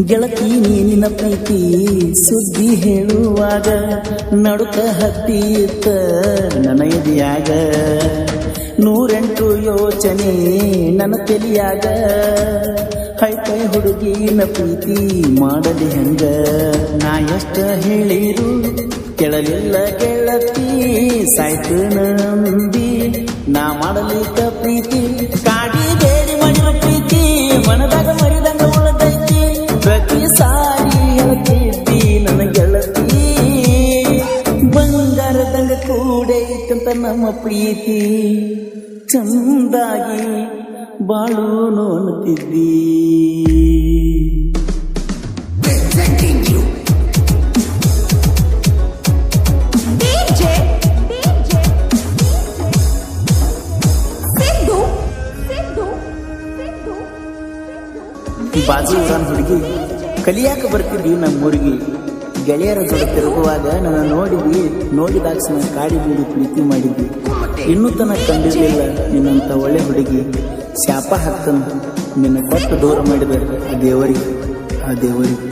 ಗೆಳತಿ ನೀನಿನ ಪ್ರೀತಿ ಸುದ್ದಿ ಹೇಳುವಾಗ ನಡುಕ ಹತ್ತಿತ್ತ ನನ್ನ ಎದೆಯಾಗ 108 ಯೋಚನೆ ನನ್ನ ತಲೆಯಾಗ ಹೈಪೈ ಹುಡುಗಿನ ಪ್ರೀತಿ ಮಾಡಲಿ ಹೆಂಗ ನಾ ಎಷ್ಟ ಹೇಳಿರು ಕೇಳಲಿಲ್ಲ ಗೆಳತಿ ಸಾಯ್ತು ನಂಬಿ ನಾ ಮಾಡಲಿಕ್ಕ ಪ್ರೀತಿ ಕಾಡಿ ಬೇಡಿ ಮಾಡಿರೋ ಪ್ರೀತಿ ಮನದಾಗ ಮರಿದಂಗ ಉಳದೈತಿ ಪ್ರತಿ ಸಾರಿ ಹೇಳ್ತಿದ್ದಿ ನನ್ನ ಗೆಳತಿ ಬಂಗಾರದಂಗ ಕೂಡೈತಂತ ನಮ್ಮ ಪ್ರೀತಿ ಚಂದಾಗಿ ಬಾಳೂನು ಅನ್ನುತ್ತಿದ್ದಿ ಬಾಜು ಊರನ್ ಹುಡುಗಿ ಕಲಿಯಾಕ ಬರ್ತಿದ್ವಿ ನಮ್ಮೂರಿಗೆ ಗೆಳೆಯರ ಜೊತೆ ತಿರುಗುವಾಗ ನನ್ನ ನೋಡಿದಾಕ್ಷಣ ಕಾಡಿ ಬೀಡಿ ಪ್ರೀತಿ ಮಾಡಿದ್ವಿ ಇನ್ನೂ ತನಕ ಕಂಡಿರಲಿಲ್ಲ ನಿನ್ನಂತ ಒಳ್ಳೆ ಹುಡುಗಿ ಶಾಪ ಹಾಕ್ತನ ನಿನ್ನ ಕೊಟ್ಟು ದೂರ ಮಾಡಿದ ಆ ದೇವರಿಗೆ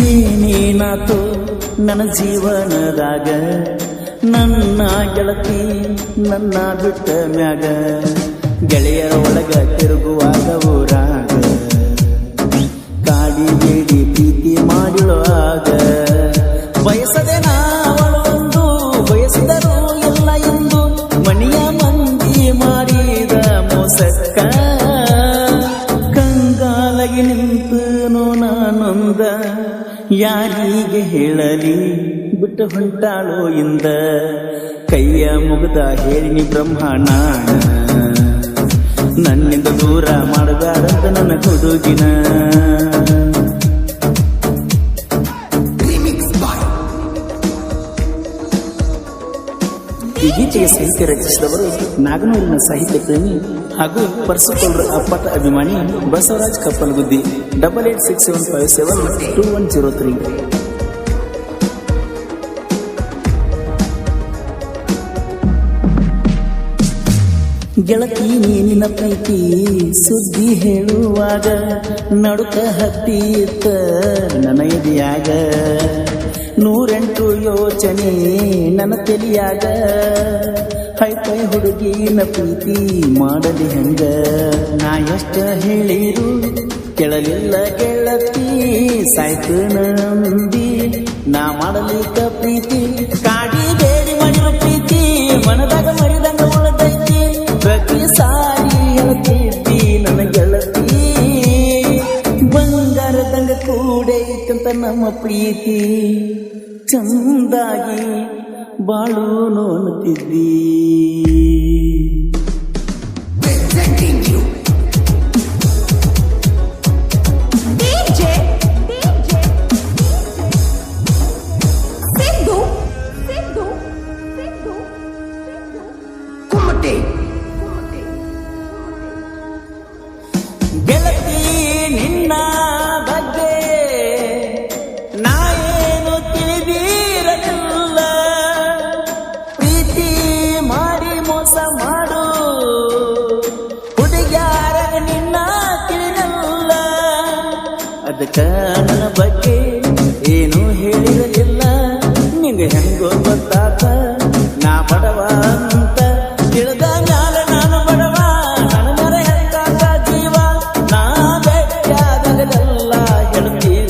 ಏನೇನಾತು ನನ್ನ ಜೀವನದಾಗ ನನ್ನ ಗೆಳತಿ ನನ್ನ ಬಿಟ್ಟ ಮ್ಯಾಗ ಗೆಳೆಯರ ಒಳಗ ತಿರುಗುವಾಗ ಊರಾಗ ಕಾಡಿ ಬೇಡಿ ಪ್ರೀತಿ ಮಾಡಿಳುವಾಗ ಬಯಸದೆ ನಾವಳೊಂದು ಬಯಸಿದರು ಎಲ್ಲ ಎಂದು ಮನೆಯ ಮಂದಿ ಮಾಡಿದ ಮೋಸಕ್ಕ ಕಂಗಾಲಗಿ ನಿಂತನು ನಾನೊಂದ ಯಾರಿಗೆ ಹೇಳಲಿ ಬಿಟ್ಟು ಹೊಂಟಾಳೋ ಇಂದ ಕೈಯ ಮುಗ್ದ ಹೇಳಿನಿ ಬ್ರಹ್ಮಣ ನನ್ನಿಂದ ದೂರ ಮಾಡಬಾರಂತ ನನ್ನ ಹುಡುಗಿನ ಈ ಗೀತೆಗೆ ಸಾಹಿತ್ಯ ರಚಿಸಿದವರು ನಾಗನೂರಿನ ಸಾಹಿತ್ಯ ಪ್ರೇಮಿ ಹಾಗೂ ಪರ್ಸುಕೊಳ್ರ ಅಪ್ಪಟ ಅಭಿಮಾನಿ ಬಸವರಾಜ್ ಕಪ್ಪಲಗುದ್ದಿ 8867572103. ಗೆಳತಿ ನೀನಿನ ಪ್ರೀತಿ ಸುದ್ದಿ ಹೇಳುವಾಗ ನಡುಕ ಹತ್ತಿತ್ತ ನನ್ನ ಎದೆಯಾಗ 108 ಯೋಚನೆ ನನ್ನ ತಲೆಯಾಗ ಹೈಪೈ ಹುಡುಗಿನ ಪ್ರೀತಿ ಮಾಡಲಿ ಹೆಂಗ ನಾ ಎಷ್ಟ ಹೇಳಿರು ಕೇಳಲಿಲ್ಲ ಗೆಳತಿ ಸಾಯ್ತು ನಂಬಿ ನಾ ಮಾಡಲಿಕ್ಕ ಪ್ರೀತಿ ಕಾಡಿ ಬೇಡಿ ಮಾಡಿರೋ ಪ್ರೀತಿ ಮನದಾಗ ಮರಿದಂಗ ಉಳದೈತಿ ಪ್ರತಿ ಸಾರಿ ಹೇಳ್ತಿದ್ದಿ ನನ್ನ ಗೆಳತಿ ಬಂಗಾರದಂಗ ಕೂಡೈತಂತ ನಮ್ಮ ಪ್ರೀತಿ ಚಂದಾಗಿ ಬಾಳೂನು ಅನ್ನುತ್ತಿದ್ದಿ ಗೆಳತಿ ನಿನ್ನ ಬಗ್ಗೆ ನಾ ಏನು ತಿಳಿದಿರಲಿಲ್ಲ ಪ್ರೀತಿ ಮಾಡಿ ಮೋಸ ಮಾಡು ಹುಡುಗ್ಯಾರ ನಿನ್ನ ತಿಳಿದಿಲ್ಲ ಅದಕ್ಕ ನನ್ನ ಬಗ್ಗೆ ಏನು ಹೇಳಿರಲಿಲ್ಲ ನಿಂಗೆ ಹೆಂಗೋ ಗೊತ್ತಾತ ನಾ ಬಡವ ಅಂತ ತಿಳಿದ ಮ್ಯಾಲ ನಾನು ಬಡವ ನನ್ನ ಮೇಲೆ ಹೆಂಗಾತ ಜೀವ ನಾ ಬೆಟ್ಟಾದಲ್ಲ ಹೇಳ್ತೀವಿ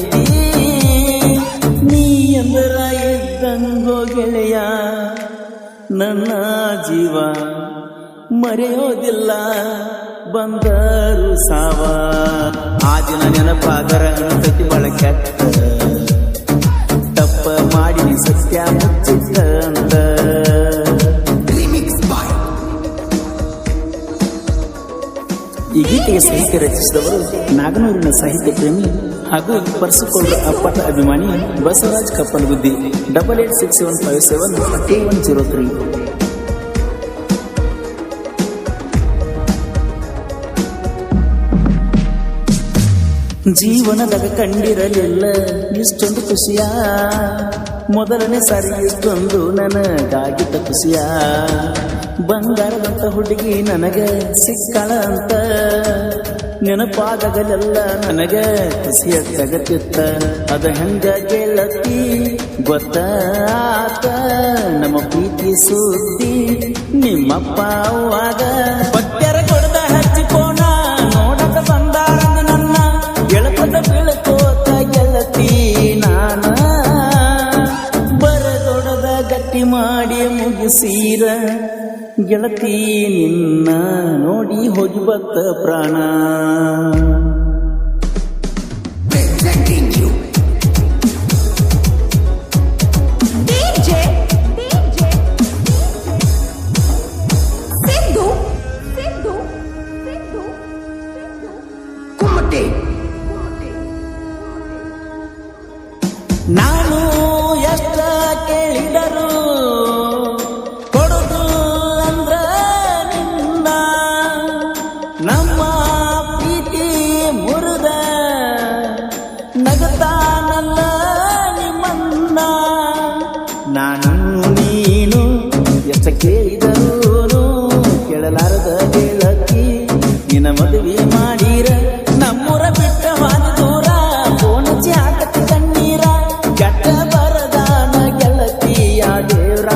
ನೀ ಎಂದರ ಇದ್ದಂಗೋ ಗೆಳೆಯ ನನ್ನ ಜೀವ ಮರೆಯೋದಿಲ್ಲ ಬಂದರು ಸಾವ ಆ ದಿನ ನೆನಪಾದರ ಅನ್ಸತಿ ಬಳಕೆ ತಪ್ಪ ಮಾಡಿ ಸತ್ಯ ಮುಚ್ಚಿಟ್ಟಂತ ಈ ಗೀತೆಗೆ ಸಾಹಿತ್ಯ ರಚಿಸಿದವರು ನಾಗನೂರಿನ ಸಾಹಿತ್ಯ ಪ್ರೇಮಿ ಹಾಗೂ ಪರ್ಸುಕೊಳ್ರ ಅಪ್ಪಟ ಅಭಿಮಾನಿ ಬಸವರಾಜ್ ಕಪ್ಪಲಗುದ್ದಿ 8867572103. ಜೀವನದಾಗ ಕಂಡಿರಲಿಲ್ಲ ಇಷ್ಟೊಂದು ಖುಷಿಯ, ಮೊದಲನೇ ಸಾರಿ ಇಷ್ಟೊಂದು ನನಗಾಗಿದ್ದ ಖುಷಿಯ. ಬಂಗಾರದಂತ ಹುಡುಗಿ ನನಗ ಸಿಕ್ಕಳ ಅಂತ ನೆನಪಾದಾಗಲೆಲ್ಲ ನನಗ ಖುಷಿಯ ಜಗತ್ತಿತ್ತ. ಅದ ಹೆಂಗ ಗೆಳತಿ ಗೊತ್ತಾತ ನಮ್ಮ ಪ್ರೀತಿ ಸುದ್ದಿ ನಿಮ್ಮಪ್ಪ ಅವಾಗ ಪಟ್ಟ್ಯಾರ ಕೊಡದ ಹಚ್ಚಿಕೋಣ ನೋಡಕ ಬಂದಾರಂದ ನನ್ನ ಗೆಳಪದ ಬೀಳ್ಕೋತ ಗೆಳತಿ ನಾನ ಬರದೊಡದ ಗಟ್ಟಿ ಮಾಡಿ ಮುಗಿಸೀರ ಗೆಳತಿ ನಿನ್ನ ನೋಡಿ ಹೋಗಿ ಬತ್ತ ಪ್ರಾಣ. ನಾನು ಎಷ್ಟ ಕೇಳಿದರು ಕೊಡುದು ಅಂದ್ರ ನಿನ್ನ ನಮ್ಮ ಪ್ರೀತಿ ಮುರಿದ ನಗತಾನಲ್ಲ ನಿಮ್ಮನ್ನ. ನಾನು ನೀನು ಎಷ್ಟ ಕೇಳಿದರು ಕೇಳಲಾರದ ಗೆಳತಿ ನಿನ್ನ ಮದುವೆ ಮಾಡಿರ ನಮ್ಮೂರ ಬಿಟ್ಟ ಹಾನಿ ದೂರ ಕೋಣಚಿ ಹಾಕತಿ ಕಣ್ಣೀರ ಗಟ್ಟ ಬರದಾನ ಗೆಳತಿಯ ದೇವ್ರ.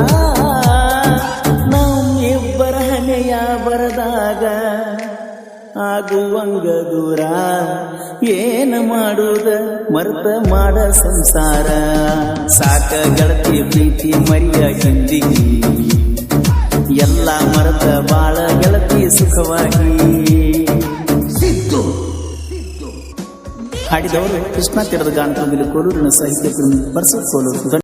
ನಮ್ಮಿಬ್ಬರ ಹಣೆಯ ಬರದಾಗ ಆಗುವಂಗ ದೂರ ಏನ ಮಾಡುದ ಮರ್ತ ಮಾಡ ಸಂಸಾರ. ಸಾಕ ಗೆಳತಿ ಪ್ರೀತಿ ಮರಿಯ ಹಿಂದಿಗಿ ಎಲ್ಲ ಮರೆತ ಬಾಳ ಗೆಳತಿ ಸುಖವಾಗಿ. ಹಾಡಿದವರು ಕೃಷ್ಣ ತೆರೆದ ಗಾನ ಕೋಲೂರಿನ ಸಾಹಿತ್ಯ ಪ್ರೇಮಿ ಪರಸತ್ ಕೋಲೂರು.